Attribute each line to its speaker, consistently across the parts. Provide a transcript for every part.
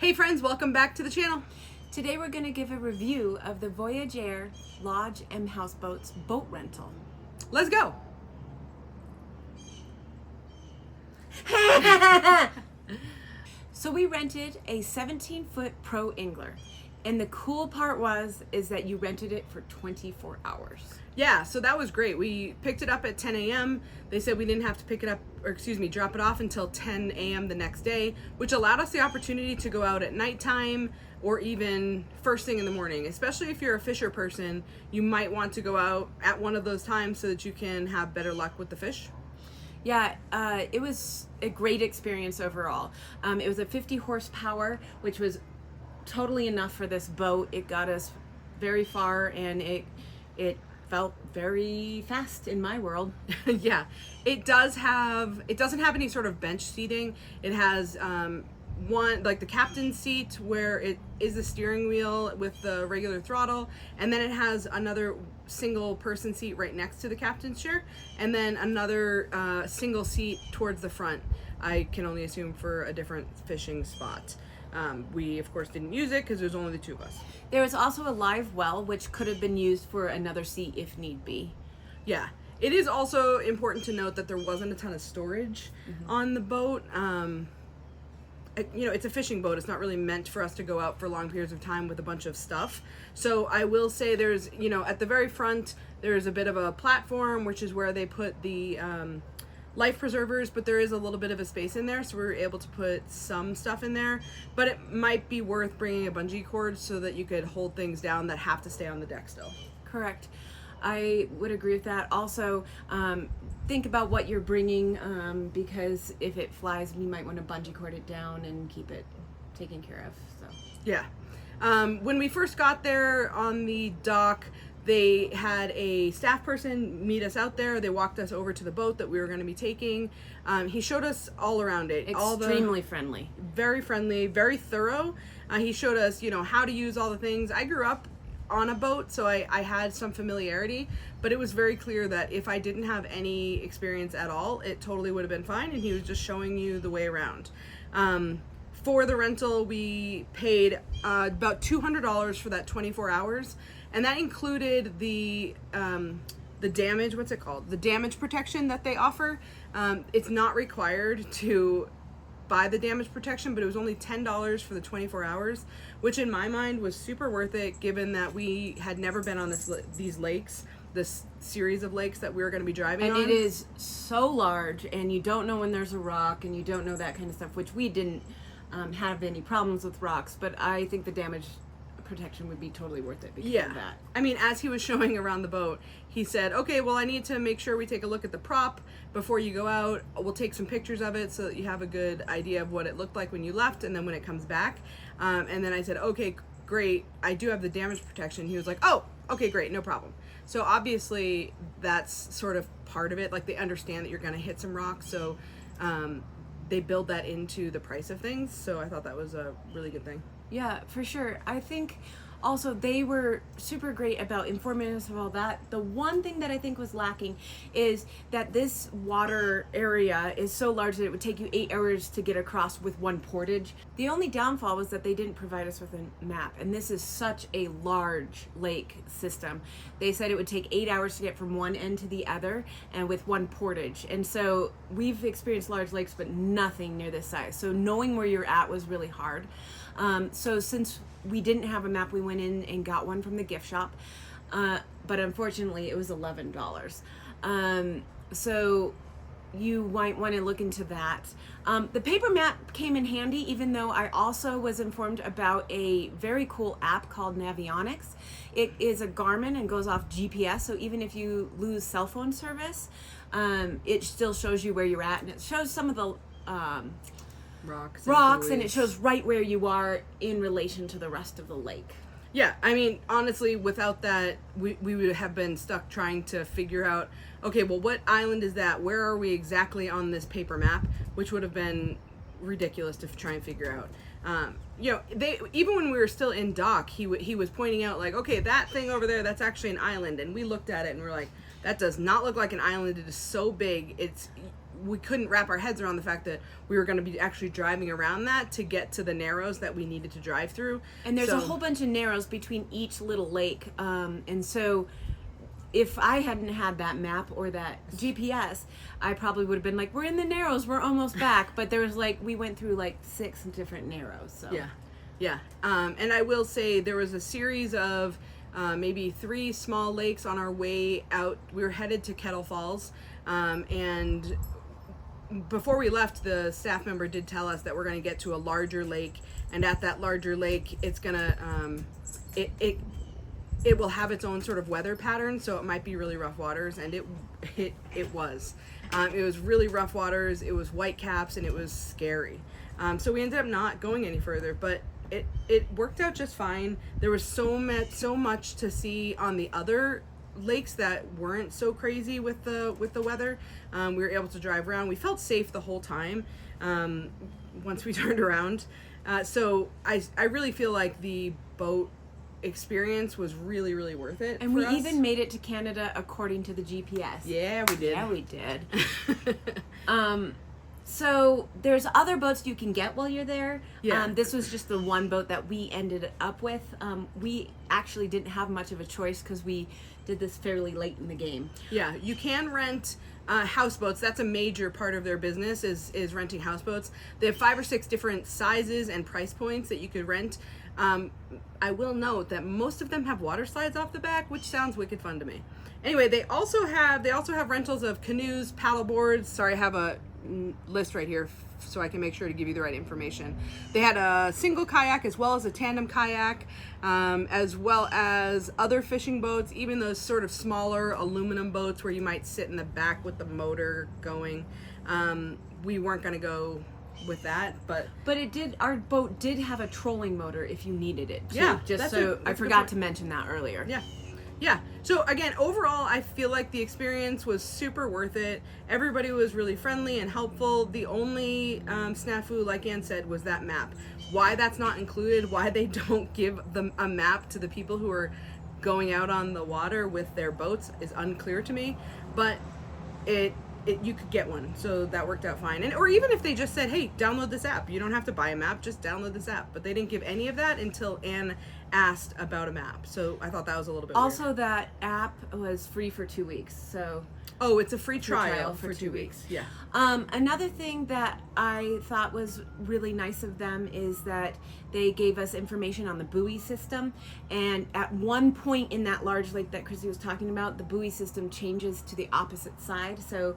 Speaker 1: Hey friends, welcome back to the channel.
Speaker 2: Today we're going to give a review of the Voyagaire Lodge Houseboats boat rental.
Speaker 1: Let's go.
Speaker 2: So we rented a 17-foot Pro Angler. And the cool part is that you rented it for 24 hours.
Speaker 1: Yeah, so that was great. We picked it up at 10 a.m. They said we didn't have to pick it up, drop it off until 10 a.m. the next day, which allowed us the opportunity to go out at nighttime or even first thing in the morning. Especially if you're a fisher person, you might want to go out at one of those times so that you can have better luck with the fish.
Speaker 2: Yeah, it was a great experience overall. It was a 50 horsepower, which was totally enough for this boat. It got us very far, and it felt very fast in my world.
Speaker 1: Yeah, it doesn't have any sort of bench seating. It has one, like the captain's seat, where it is the steering wheel with the regular throttle, and then it has another single person seat right next to the captain's chair, and then another single seat towards the front. I can only assume for a different fishing spot. We of course didn't use it because there's only the two of us.
Speaker 2: There was also a live well, which could have been used for another seat if need be.
Speaker 1: Yeah, it is also important to note that there wasn't a ton of storage on the boat. It's a fishing boat. It's not really meant for us to go out for long periods of time with a bunch of stuff. So I will say there's, at the very front, there's a bit of a platform, which is where they put the life preservers, but there is a little bit of a space in there, so we were able to put some stuff in there. But it might be worth bringing a bungee cord so that you could hold things down that have to stay on the deck still.
Speaker 2: Correct. I would agree with that. Also, think about what you're bringing, because if it flies, you might want to bungee cord it down and keep it taken care of. So
Speaker 1: yeah. When we first got there on the dock, they had a staff person meet us out there. They walked us over to the boat that we were going to be taking. He showed us all around it.
Speaker 2: Extremely friendly.
Speaker 1: Very friendly, very thorough. He showed us, how to use all the things. I grew up on a boat, so I had some familiarity, but it was very clear that if I didn't have any experience at all, it totally would have been fine, and he was just showing you the way around. For the rental, we paid about $200 for that 24 hours. And that included the damage, what's it called? The damage protection that they offer. It's not required to buy the damage protection, but it was only $10 for the 24 hours, which in my mind was super worth it, given that we had never been on these lakes, this series of lakes that we were going to be driving on.
Speaker 2: And it is so large, and you don't know when there's a rock, and you don't know that kind of stuff, which we didn't have any problems with rocks, but I think the damage protection would be totally worth it because of that.
Speaker 1: I mean, as he was showing around the boat, he said, okay, well, I need to make sure we take a look at the prop before you go out. We'll take some pictures of it so that you have a good idea of what it looked like when you left and then when it comes back. And then I said, okay, great, I do have the damage protection. He was like, oh, okay, great, no problem. So obviously that's sort of part of it. Like, they understand that you're going to hit some rocks, so they build that into the price of things. So I thought that was a really good thing.
Speaker 2: Yeah, for sure. I think also they were super great about informing us of all that. The one thing that I think was lacking is that this water area is so large that it would take you 8 hours to get across with one portage. The only downfall was that they didn't provide us with a map, and this is such a large lake system. They said it would take 8 hours to get from one end to the other, and with one portage. And so we've experienced large lakes, but nothing near this size. So knowing where you're at was really hard. So since we didn't have a map, we went in and got one from the gift shop, but unfortunately it was $11. So you might want to look into that. The paper map came in handy, even though I also was informed about a very cool app called Navionics. It is a Garmin and goes off GPS, so even if you lose cell phone service, it still shows you where you're at, and it shows some of the rocks, and it shows right where you are in relation to the rest of the lake.
Speaker 1: Yeah, I mean, honestly, without that, we would have been stuck trying to figure out, okay, well, what island is that? Where are we exactly on this paper map? Which would have been ridiculous to try and figure out. Even when we were still in dock, he was pointing out, like, okay, that thing over there, that's actually an island. And we looked at it and we're like, that does not look like an island. It is so big. we couldn't wrap our heads around the fact that we were going to be actually driving around that to get to the narrows that we needed to drive through.
Speaker 2: And there's a whole bunch of narrows between each little lake. And so if I hadn't had that map or that GPS, I probably would have been like, we're in the narrows, we're almost back. But there was like, we went through like 6 different narrows. So
Speaker 1: Yeah. And I will say there was a series of maybe 3 small lakes on our way out. We were headed to Kettle Falls. And before we left, the staff member did tell us that we're going to get to a larger lake. And at that larger lake, it's going to, it will have its own sort of weather pattern. So it might be really rough waters. And it was. It was really rough waters. It was white caps and it was scary. So we ended up not going any further, but it worked out just fine. There was so much to see on the other lakes that weren't so crazy with the weather. We were able to drive around. We felt safe the whole time once we turned around. So I really feel like the boat experience was really, really worth it.
Speaker 2: And we even made it to Canada according to the GPS.
Speaker 1: Yeah, we did.
Speaker 2: Yeah, we did. So there's other boats you can get while you're there.
Speaker 1: Yeah.
Speaker 2: This was just the one boat that we ended up with. We actually didn't have much of a choice because we did this fairly late in the game.
Speaker 1: Yeah, you can rent houseboats. That's a major part of their business is renting houseboats. They have 5 or 6 different sizes and price points that you could rent. I will note that most of them have water slides off the back, which sounds wicked fun to me. Anyway, they also have rentals of canoes, paddle boards. Sorry, I have a list right here so I can make sure to give you the right information. They had a single kayak as well as a tandem kayak, as well as other fishing boats, even those sort of smaller aluminum boats where you might sit in the back with the motor going. We weren't going to go with that, but
Speaker 2: our boat did have a trolling motor if you needed it too.
Speaker 1: Yeah,
Speaker 2: I forgot to mention that earlier.
Speaker 1: Yeah. So again, overall, I feel like the experience was super worth it. Everybody was really friendly and helpful. The only snafu, like Ann said, was that map. Why that's not included, why they don't give them a map to the people who are going out on the water with their boats is unclear to me. But you could get one, so that worked out fine. And or even if they just said, hey, download this app, you don't have to buy a map, just download this app. But they didn't give any of that until Anne asked about a map, so I thought that was a little bit
Speaker 2: also
Speaker 1: weird.
Speaker 2: That app was free for 2 weeks, so
Speaker 1: it's a free trial for 2 weeks. Yeah.
Speaker 2: Another thing that I thought was really nice of them is that they gave us information on the buoy system, and at one point in that large lake that Chrissy was talking about, the buoy system changes to the opposite side, so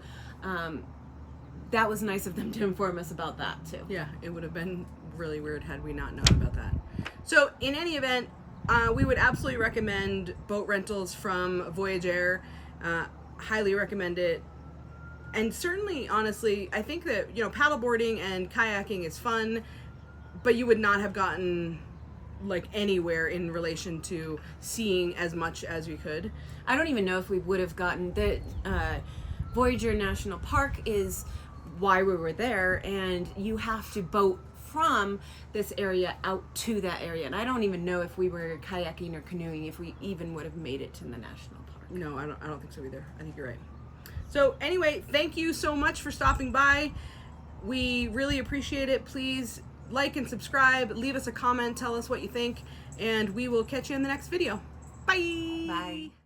Speaker 2: that was nice of them to inform us about that too.
Speaker 1: Yeah, it would have been really weird had we not known about that. So in any event, we would absolutely recommend boat rentals from Voyagaire. Highly recommend it. And certainly, honestly, I think that, paddleboarding and kayaking is fun, but you would not have gotten like anywhere in relation to seeing as much as we could.
Speaker 2: I don't even know if we would have gotten the Voyagaire National Park is why we were there, and you have to boat from this area out to that area, and I don't even know if we were kayaking or canoeing if we even would have made it to the national park.
Speaker 1: No, I don't think so either. I think you're right. So anyway, thank you so much for stopping by. We really appreciate it. Please like and subscribe, leave us a comment, tell us what you think, and we will catch you in the next video. Bye.
Speaker 2: Bye.